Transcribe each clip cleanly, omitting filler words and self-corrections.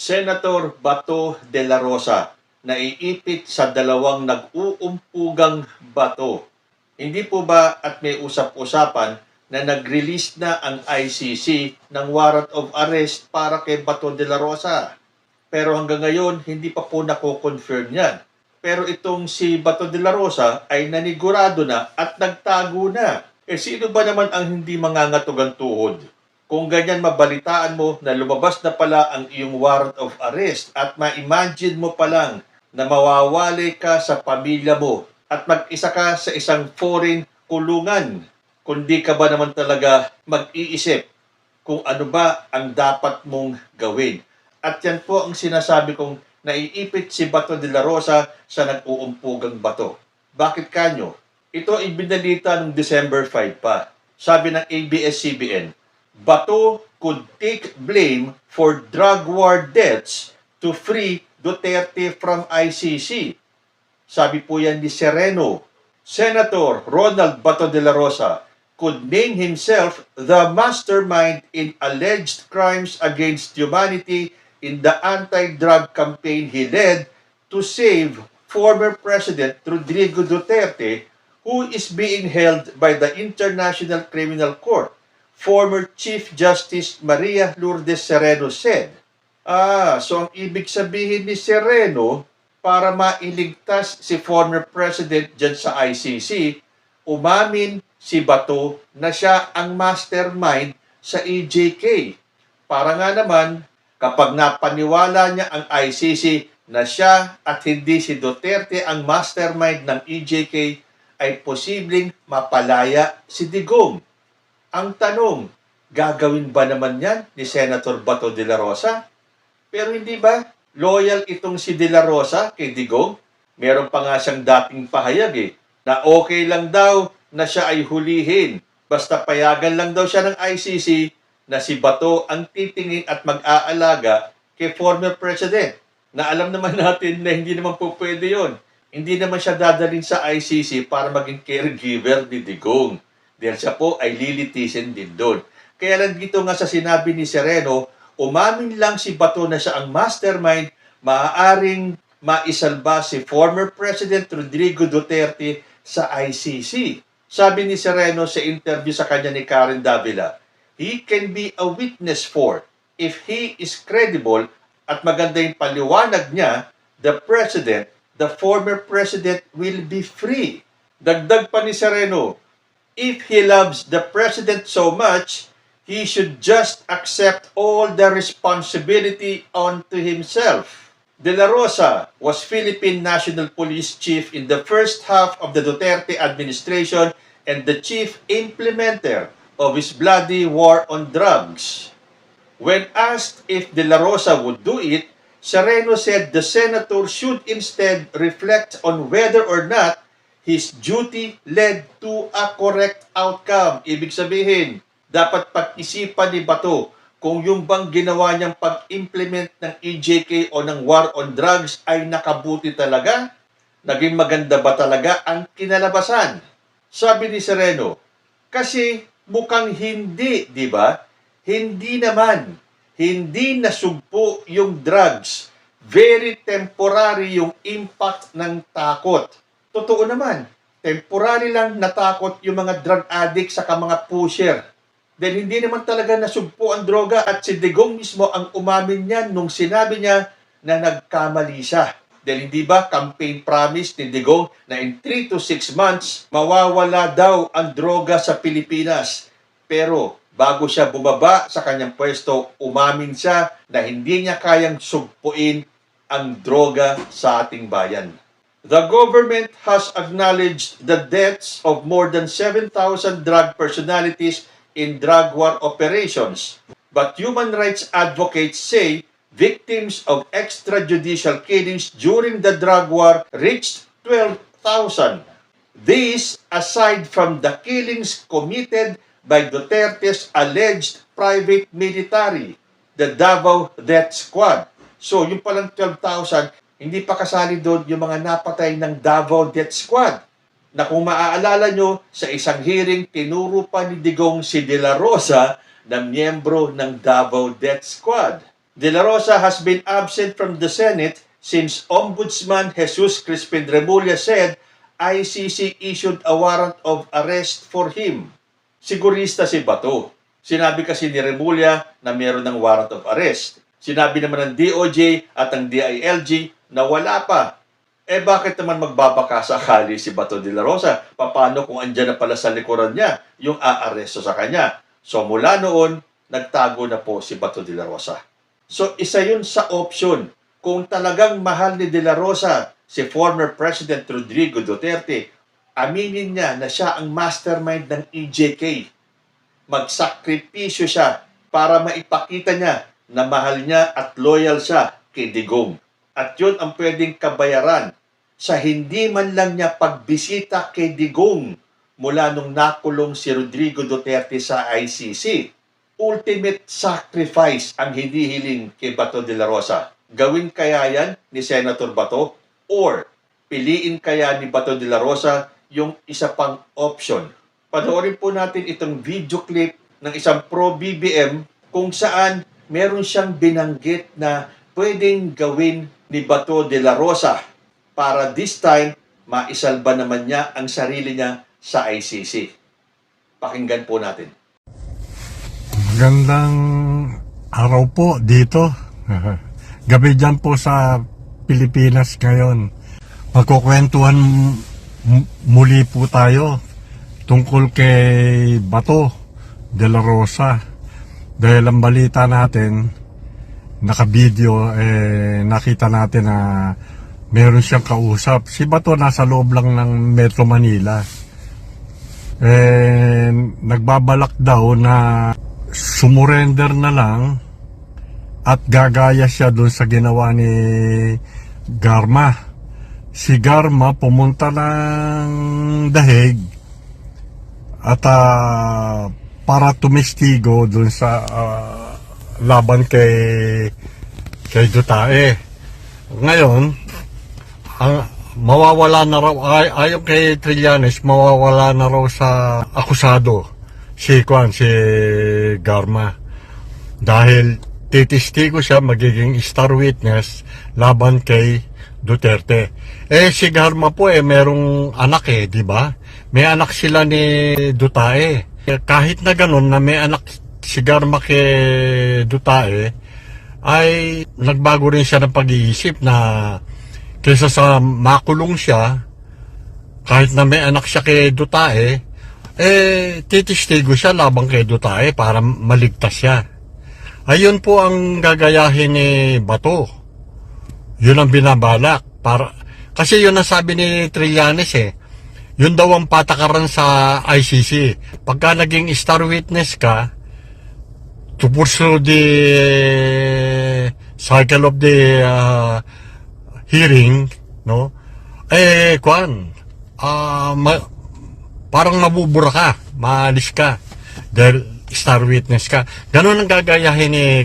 Senator Bato de la Rosa, naiipit sa dalawang nag-uumpugang bato. Hindi po ba at may usap-usapan na nag-release na ang ICC ng warrant of arrest para kay Bato de la Rosa? Pero hanggang ngayon, hindi pa po nako-confirm yan. Pero itong si Bato de la Rosa ay nanigurado na at nagtago na. Sino ba naman ang hindi mangangatog ang tuhod? Kung ganyan mabalitaan mo na lumabas na pala ang iyong warrant of arrest at ma-imagine mo pa lang na mawawalay ka sa pamilya mo at mag-isa ka sa isang foreign kulungan, kundi ka ba naman talaga mag-iisip kung ano ba ang dapat mong gawin. At yan po ang sinasabi kong naiipit si Bato de la Rosa sa nag-uumpugang bato. Bakit kanyo? Ito ay binalita noong December 5 pa. Sabi ng ABS-CBN, Bato could take blame for drug war deaths to free Duterte from ICC. Sabi po yan ni Sereno. Senator Ronald Bato de la Rosa could name himself the mastermind in alleged crimes against humanity in the anti-drug campaign he led to save former President Rodrigo Duterte, who is being held by the International Criminal Court. Former Chief Justice Maria Lourdes Sereno said. So ang ibig sabihin ni Sereno, para mailigtas si former President dyan sa ICC, umamin si Bato na siya ang mastermind sa EJK. Para nga naman, kapag napaniwala niya ang ICC na siya at hindi si Duterte ang mastermind ng EJK, ay posibleng mapalaya si Digong. Ang tanong, gagawin ba naman yan ni Senator Bato de la Rosa? Pero hindi ba loyal itong si de la Rosa kay Digong? Meron pa nga siyang dating pahayag na okay lang daw na siya ay hulihin. Basta payagan lang daw siya ng ICC na si Bato ang titingin at mag-aalaga kay former President. Na alam naman natin na hindi naman po pwede yun. Hindi naman siya dadalhin sa ICC para maging caregiver ni Digong. Dahil siya po ay lilitisin din doon. Kaya lang dito nga sa sinabi ni Sereno, umamin lang si Bato na siya ang mastermind, maaaring maisalba si former President Rodrigo Duterte sa ICC. Sabi ni Sereno sa interview sa kanya ni Karen Davila, he can be a witness for, if he is credible at maganda yung paliwanag niya, the former President will be free. Dagdag pa ni Sereno, if he loves the President so much, he should just accept all the responsibility onto himself. De la Rosa was Philippine National Police Chief in the first half of the Duterte administration and the chief implementer of his bloody war on drugs. When asked if De la Rosa would do it, Sereno said the senator should instead reflect on whether or not his duty led to a correct outcome. Ibig sabihin, dapat pag-isipan ni Bato kung yung bang ginawa niyang pag-implement ng EJK o ng war on drugs ay nakabuti talaga? Naging maganda ba talaga ang kinalabasan? Sabi ni Sereno, kasi mukhang hindi, di ba? Hindi naman. Hindi nasugpo yung drugs. Very temporary yung impact ng takot. Totoo naman, temporary lang natakot yung mga drug addict sa mga pusher. Dahil hindi naman talaga nasugpo ang droga at si Digong mismo ang umamin niyan nung sinabi niya na nagkamali siya. Dahil hindi ba campaign promise ni Digong na in 3 to 6 months mawawala daw ang droga sa Pilipinas. Pero bago siya bumaba sa kanyang pwesto, umamin siya na hindi niya kayang sugpuin ang droga sa ating bayan. The government has acknowledged the deaths of more than 7,000 drug personalities in drug war operations. But human rights advocates say victims of extrajudicial killings during the drug war reached 12,000. These, aside from the killings committed by Duterte's alleged private military, the Davao Death Squad. So, yung palang 12,000, hindi pa kasali doon yung mga napatay ng Davao Death Squad. Na kung maaalala nyo, sa isang hearing, tinuro pa ni Digong si De la Rosa na miyembro ng Davao Death Squad. De La Rosa has been absent from the Senate since Ombudsman Jesus Crispin Remulla said ICC issued a warrant of arrest for him. Sigurista si Bato. Sinabi kasi ni Remulla na meron ng warrant of arrest. Sinabi naman ng DOJ at ng DILG na wala pa. Bakit naman magbabaka sakali si Bato de la Rosa? Paano kung andyan na pala sa likuran niya yung aaresto sa kanya? So mula noon, nagtago na po si Bato de la Rosa. So isa yun sa option. Kung talagang mahal ni De La Rosa si former President Rodrigo Duterte, aminin niya na siya ang mastermind ng EJK. Magsakripisyo siya para maipakita niya na mahal niya at loyal siya kay Digong. At yun ang pwedeng kabayaran sa hindi man lang niya pagbisita kay Digong mula nung nakulong si Rodrigo Duterte sa ICC. Ultimate sacrifice ang hinihiling kay Bato de la Rosa. Gawin kaya yan ni Senator Bato? Or piliin kaya ni Bato de la Rosa yung isa pang option? Panoorin po natin itong video clip ng isang pro-BBM kung saan meron siyang binanggit na pwedeng gawin ni Bato de la Rosa para this time maisalba naman niya ang sarili niya sa ICC. Pakinggan po natin. Magandang araw po dito. Gabi dyan po sa Pilipinas ngayon. Magkukwentuhan muli po tayo tungkol kay Bato de la Rosa. Dahil ang balita natin, naka-video, nakita natin na meron siyang kausap. Si Bato nasa loob lang ng Metro Manila. Nagbabalak daw na sumurrender na lang at gagaya siya doon sa ginawa ni Garma. Si Garma pumunta ng Daheg at para tumestigo doon sa laban kay Dutae. Ngayon, ang mawawala na raw ayon kay Trillanes, mawawala na raw sa akusado si Garma dahil titistigo siya, magiging star witness laban kay Duterte. Si Garma po merong anak di ba? May anak sila ni Dutae. Kahit na ganun na may anak si Garma kay Dutae, ay nagbago rin siya ng pag-iisip na kaysa sa makulong siya, kahit na may anak siya kay Dutae, titistigo siya labang kay Dutae para maligtas siya. Ayun po ang gagayahin ni Bato. Yun ang binabalak. Kasi yun ang sabi ni Trillanes Yun daw ang patakaran sa ICC. Pagka naging star witness ka, to pursue the cycle of the hearing, no? Parang mabubura ka, maalis ka dahil star witness ka. Ganon ang gagayahin ni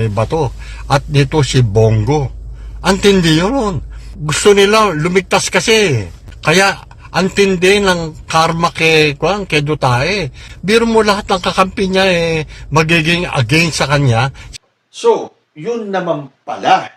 Bato. At dito si Bongo. Antindi yun. Gusto nila lumigtas kasi. Kaya antindi ng karma kay Dutae. Biro mo lahat ng kakampi niya magiging against sa kanya. So, yun naman pala.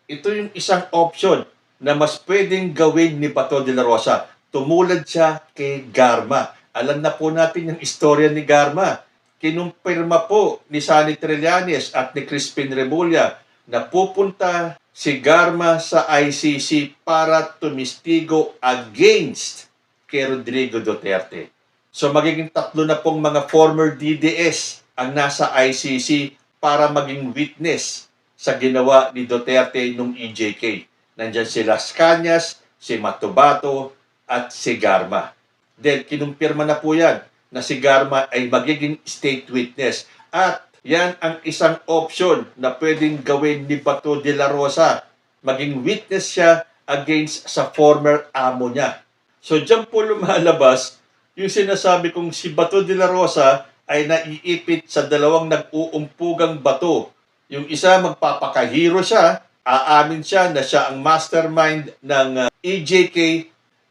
Ito yung isang option na mas pwedeng gawin ni Bato de la Rosa. Tumulad siya kay Garma. Alam na po natin yung istorya ni Garma. Kinumpirma po ni Sonny Trillanes at ni Crispin Remulla na pupunta si Garma sa ICC para tumistigo against kay Rodrigo Duterte. So magiging 3 na pong mga former DDS ang nasa ICC para maging witness sa ginawa ni Duterte nung EJK. Nandyan si Las Cañas, si Matubato, at si Garma. Then, kinumpirma na po yan na si Garma ay magiging state witness. At yan ang isang option na pwedeng gawin ni Bato de la Rosa. Maging witness siya against sa former amo niya. So, dyan po lumalabas yung sinasabi kong si Bato de la Rosa ay naiipit sa 2 nag-uumpugang bato. Yung isa magpapakahiro siya, aamin siya na siya ang mastermind ng EJK,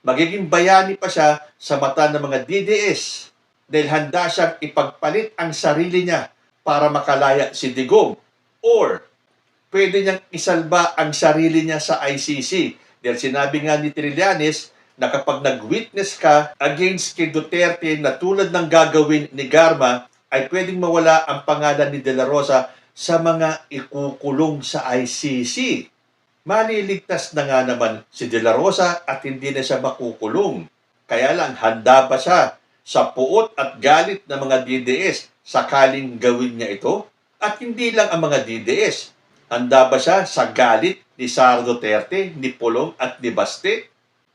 magiging bayani pa siya sa mata ng mga DDS dahil handa siyang ipagpalit ang sarili niya para makalaya si Digong. Or, pwede niyang isalba ang sarili niya sa ICC. Dahil sinabi nga ni Trillanes na kapag nag-witness ka against kay Duterte na tulad ng gagawin ni Garma, ay pwedeng mawala ang pangalan ni De La Rosa sa mga ikukulong sa ICC. Maliligtas na nga naman si De La Rosa at hindi na siya makukulong. Kaya lang, handa ba siya sa puot at galit ng mga DDS sakaling gawin niya ito? At hindi lang ang mga DDS. Handa ba siya sa galit ni Sara Duterte, ni Pulong at ni Baste?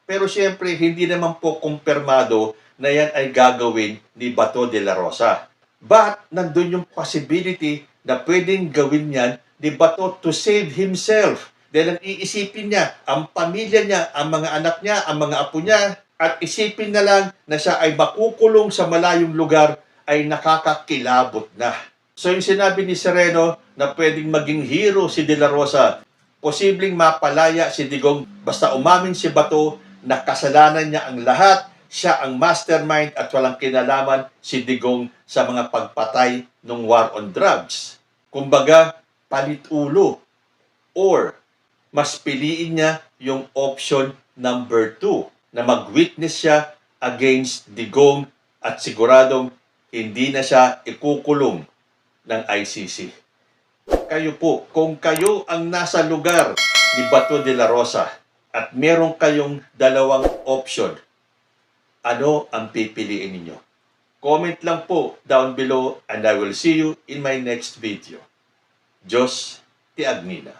Pero siyempre, hindi naman po kumpirmado na yan ay gagawin ni Bato de la Rosa. But, nandun yung possibility na pwedeng gawin yan ni Bato to save himself. Dahil ang iisipin niya, ang pamilya niya, ang mga anak niya, ang mga apo niya, at isipin na lang na siya ay makukulong sa malayong lugar ay nakakakilabot na. So yung sinabi ni Sereno na pwedeng maging hero si De La Rosa, posibleng mapalaya si Digong basta umamin si Bato na kasalanan niya ang lahat, siya ang mastermind at walang kinalaman si Digong sa mga pagpatay ng war on drugs. Kumbaga, palit ulo. Or, mas piliin niya yung option number 2 na mag-witness siya against Digong at siguradong hindi na siya ikukulong ng ICC. Kayo po, kung kayo ang nasa lugar ni Bato de la Rosa at meron kayong dalawang option, ano ang pipiliin ninyo? Comment lang po down below and I will see you in my next video. Diyos ti Agnina.